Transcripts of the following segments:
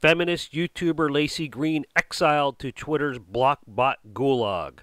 Feminist YouTuber Laci Green exiled to Twitter's block bot Gulag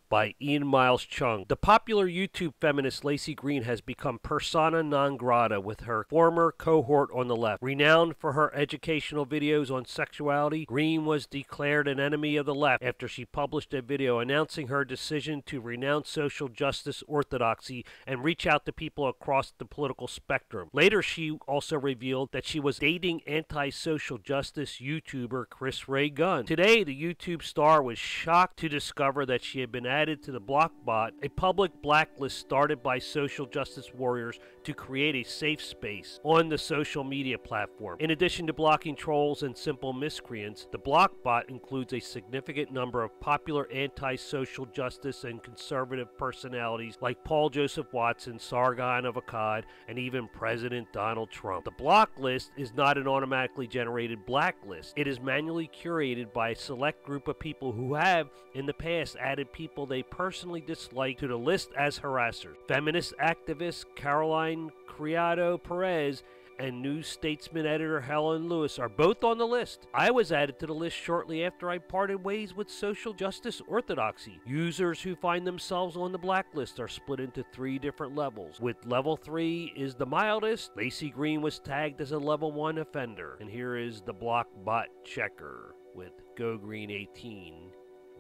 by Ian Miles Chung. The popular YouTube feminist Laci Green has become persona non grata with her former cohort on the left. Renowned for her educational videos on sexuality, Green was declared an enemy of the left after she published a video announcing her decision to renounce social justice orthodoxy and reach out to people across the political spectrum. Later, she also revealed that she was dating anti-social justice YouTuber Chris Ray Gunn. Today, the YouTube star was shocked to discover that she had been added to the Blockbot, a public blacklist started by social justice warriors to create a safe space on the social media platform. In addition to blocking trolls and simple miscreants, the Blockbot includes a significant number of popular anti-social justice and conservative personalities like Paul Joseph Watson, Sargon of Akkad, and even President Donald Trump. The block list is not an automatically generated blacklist. It is manually curated by a select group of people who have, in the past, added people they personally dislike to the list as harassers. Feminist activist Caroline Criado Perez and New Statesman editor Helen Lewis are both on the list. I was added to the list shortly after I parted ways with social justice orthodoxy. Users who find themselves on the blacklist are split into 3 different levels, with level 3 is the mildest. Laci Green was tagged as a level 1 offender, and here is the block bot checker with Go Green 18.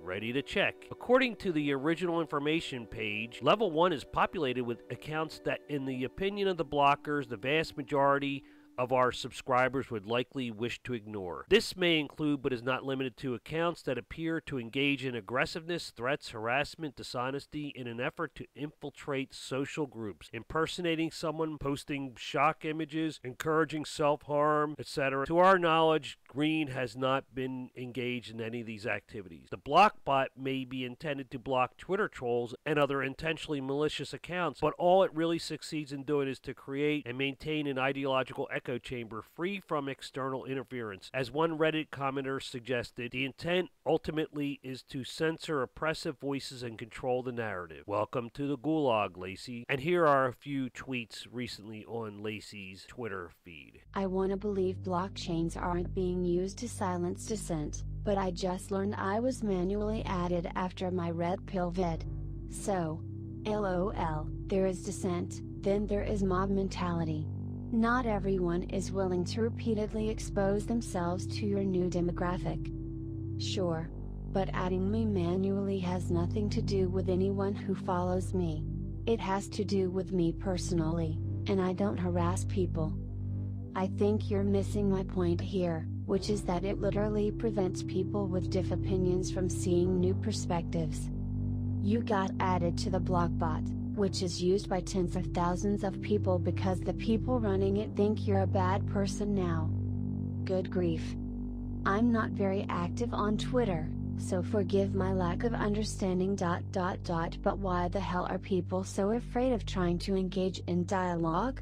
Ready to check. According to the original information page, level 1 is populated with accounts that, in the opinion of the blockers, the vast majority of our subscribers would likely wish to ignore. This may include, but is not limited to, accounts that appear to engage in aggressiveness, threats, harassment, dishonesty in an effort to infiltrate social groups, impersonating someone, posting shock images, encouraging self-harm, etc. To our knowledge, Green has not been engaged in any of these activities. The block bot may be intended to block Twitter trolls and other intentionally malicious accounts, but all it really succeeds in doing is to create and maintain an ideological echo chamber free from external interference. As one Reddit commenter suggested, the intent ultimately is to censor oppressive voices and control the narrative. Welcome to the Gulag, Laci. And here are a few tweets recently on Laci's Twitter feed. I want to believe blockchains aren't being used to silence dissent, but I just learned I was manually added after my red pill vid. So, LOL, there is dissent, then there is mob mentality. Not everyone is willing to repeatedly expose themselves to your new demographic. Sure. But adding me manually has nothing to do with anyone who follows me. It has to do with me personally, and I don't harass people. I think you're missing my point here, which is that it literally prevents people with different opinions from seeing new perspectives. You got added to the Blockbot, which is used by tens of thousands of people because the people running it think you're a bad person now. Good grief. I'm not very active on Twitter, so forgive my lack of understanding. But why the hell are people so afraid of trying to engage in dialogue?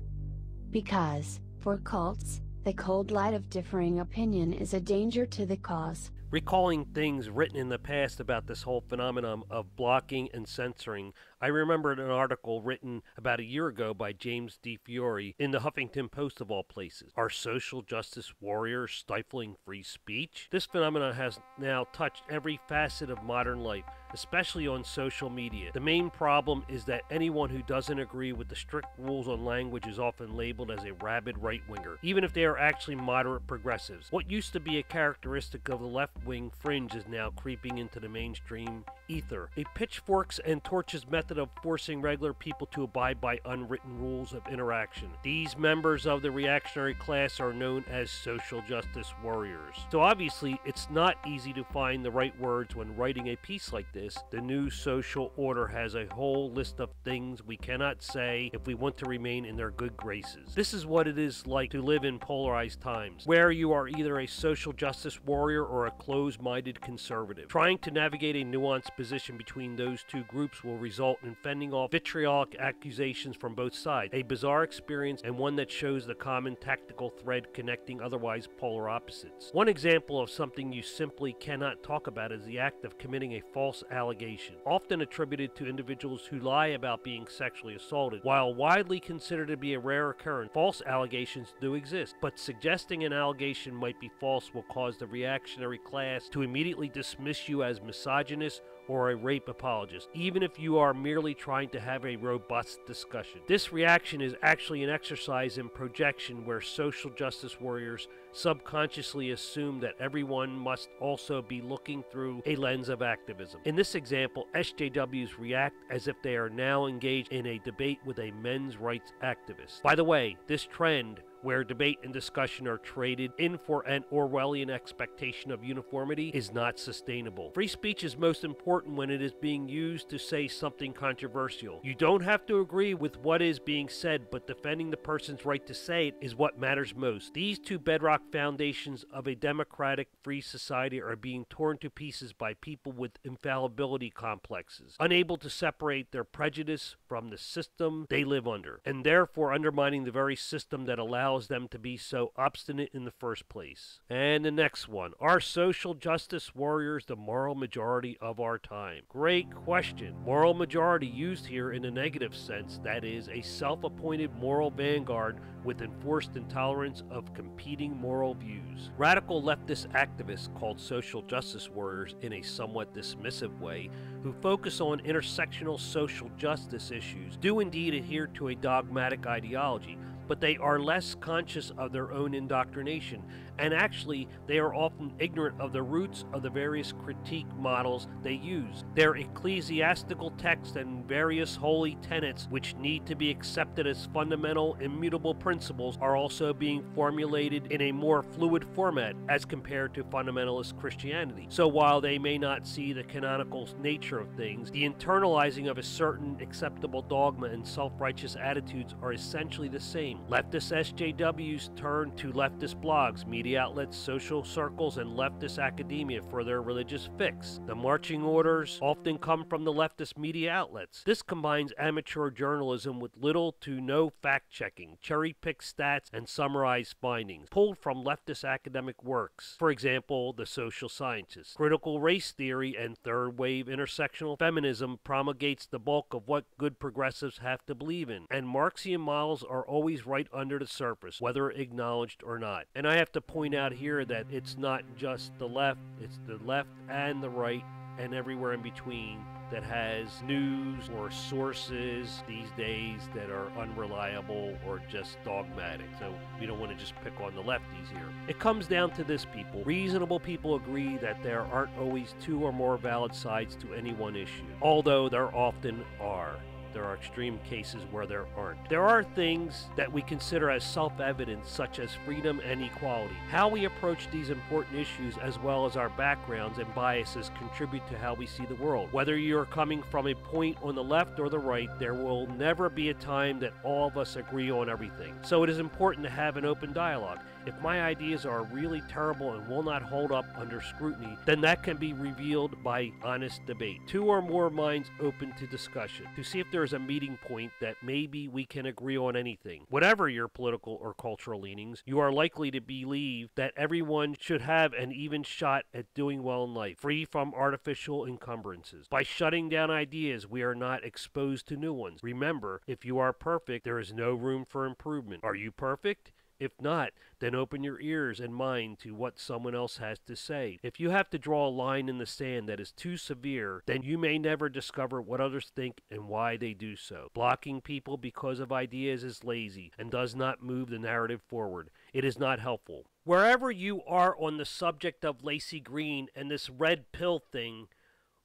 Because, for cults, the cold light of differing opinion is a danger to the cause. Recalling things written in the past about this whole phenomenon of blocking and censoring, I remembered an article written about a year ago by James D. Fiore in the Huffington Post of all places. Are social justice warriors stifling free speech? This phenomenon has now touched every facet of modern life, especially on social media. The main problem is that anyone who doesn't agree with the strict rules on language is often labeled as a rabid right-winger, even if they are actually moderate progressives. What used to be a characteristic of the left-wing fringe is now creeping into the mainstream ether. A pitchforks and torches method of forcing regular people to abide by unwritten rules of interaction. These members of the reactionary class are known as social justice warriors. So obviously, it's not easy to find the right words when writing a piece like this. The new social order has a whole list of things we cannot say if we want to remain in their good graces. This is what it is like to live in polarized times, where you are either a social justice warrior or a closed-minded conservative. Trying to navigate a nuanced position between those two groups will result in fending off vitriolic accusations from both sides, a bizarre experience and one that shows the common tactical thread connecting otherwise polar opposites. One example of something you simply cannot talk about is the act of committing a false allegation, often attributed to individuals who lie about being sexually assaulted. While widely considered to be a rare occurrence, false allegations do exist, but suggesting an allegation might be false will cause the reactionary class to immediately dismiss you as misogynist or a rape apologist, even if you are merely trying to have a robust discussion. This reaction is actually an exercise in projection where social justice warriors subconsciously assume that everyone must also be looking through a lens of activism. In this example, SJWs react as if they are now engaged in a debate with a men's rights activist. By the way, this trend, where debate and discussion are traded in for an Orwellian expectation of uniformity, is not sustainable. Free speech is most important when it is being used to say something controversial. You don't have to agree with what is being said, but defending the person's right to say it is what matters most. These two bedrock foundations of a democratic, free society are being torn to pieces by people with infallibility complexes, unable to separate their prejudice from the system they live under, and therefore undermining the very system that allows them to be so obstinate in the first place. And the next one, are social justice warriors the moral majority of our time? Great question. Moral majority used here in a negative sense, that is, a self-appointed moral vanguard with enforced intolerance of competing moral views. Radical leftist activists called social justice warriors in a somewhat dismissive way, who focus on intersectional social justice issues, do indeed adhere to a dogmatic ideology, but they are less conscious of their own indoctrination, and actually they are often ignorant of the roots of the various critique models they use. Their ecclesiastical texts and various holy tenets, which need to be accepted as fundamental, immutable principles, are also being formulated in a more fluid format as compared to fundamentalist Christianity. So while they may not see the canonical nature of things, the internalizing of a certain acceptable dogma and self-righteous attitudes are essentially the same. Leftist SJWs turn to leftist blogs, media outlets, social circles, and leftist academia for their religious fix. The marching orders often come from the leftist media outlets. This combines amateur journalism with little to no fact-checking, cherry-picked stats, and summarized findings, pulled from leftist academic works. For example, the social sciences. Critical race theory and third-wave intersectional feminism promulgates the bulk of what good progressives have to believe in, and Marxian models are always right under the surface, whether acknowledged or not. And I have to point out here that it's not just the left, it's the left and the right and everywhere in between that has news or sources these days that are unreliable or just dogmatic. So we don't want to just pick on the lefties here. It comes down to this, people. Reasonable people agree that there aren't always two or more valid sides to any one issue, although there often are. There are extreme cases where there aren't. There are things that we consider as self-evident, such as freedom and equality. How we approach these important issues, as well as our backgrounds and biases, contribute to how we see the world. Whether you're coming from a point on the left or the right, there will never be a time that all of us agree on everything. So it is important to have an open dialogue. If my ideas are really terrible and will not hold up under scrutiny, then that can be revealed by honest debate. Two or more minds open to discussion, to see if there is a meeting point that maybe we can agree on anything. Whatever your political or cultural leanings, you are likely to believe that everyone should have an even shot at doing well in life, free from artificial encumbrances. By shutting down ideas, we are not exposed to new ones. Remember, if you are perfect, there is no room for improvement. Are you perfect? If not, then open your ears and mind to what someone else has to say. If you have to draw a line in the sand that is too severe, then you may never discover what others think and why they do so. Blocking people because of ideas is lazy and does not move the narrative forward. It is not helpful. Wherever you are on the subject of Laci Green and this red pill thing,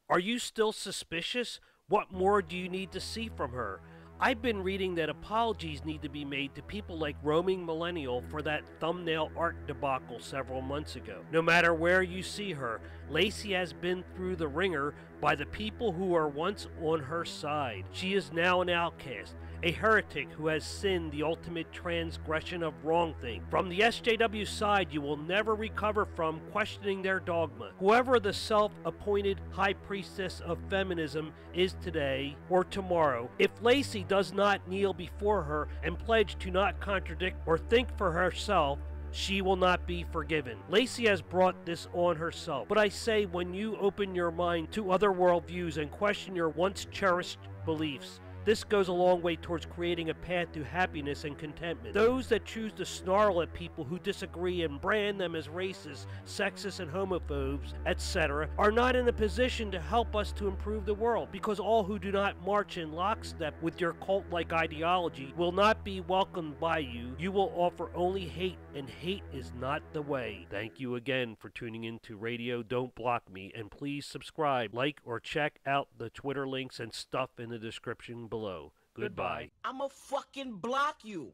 are you still suspicious? What more do you need to see from her? I've been reading that apologies need to be made to people like Roaming Millennial for that thumbnail art debacle several months ago. No matter where you see her, Laci has been through the ringer by the people who are once on her side. She is now an outcast, a heretic who has sinned the ultimate transgression of wrongthing. From the SJW side, you will never recover from questioning their dogma. Whoever the self-appointed high priestess of feminism is today or tomorrow, if Laci does not kneel before her and pledge to not contradict or think for herself, she will not be forgiven. Laci has brought this on herself. But I say, when you open your mind to other worldviews and question your once cherished beliefs, this goes a long way towards creating a path to happiness and contentment. Those that choose to snarl at people who disagree and brand them as racist, sexist, and homophobes, etc., are not in a position to help us to improve the world, because all who do not march in lockstep with your cult-like ideology will not be welcomed by you. You will offer only hate, and hate is not the way. Thank you again for tuning in to Radio Don't Block Me, and please subscribe, like, or check out the Twitter links and stuff in the description below. Goodbye. I'ma fucking block you.